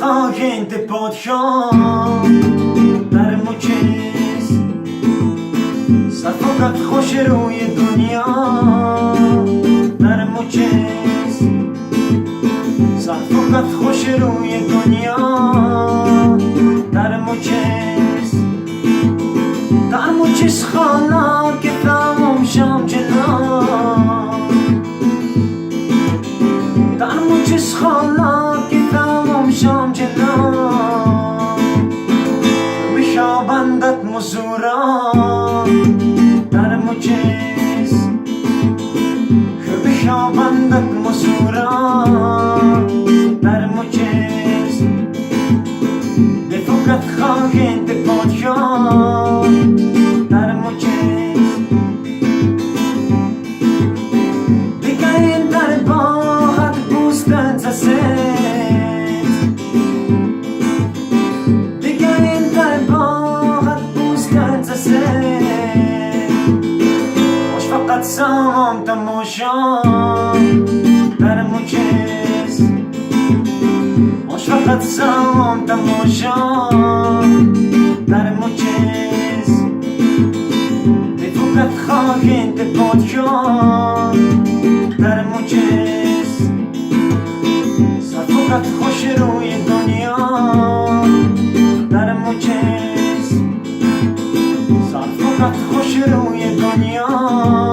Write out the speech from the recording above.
خاکت پادشاه در مچست صفاقت خوش روی دنیا در مچست صفاقت خوش روی دنیا در مچست در مچست خانا که تمام شام جنا در مچست خانا که تمام شام جنا بشابندت مزورا در مچست بشابندت مزورا در مچست بفکت خاکت پادشاه در مچست بگرین در باغت بوستن زست بگرین در باغت بوستن زست خوش فقط سام تماشا در مچست خوش فقط سام تماشا در مچست بفکت خاکت پادشاه در مچست صفاقت خوش روی دنیا در مچست صفاقت خوش روی دنیا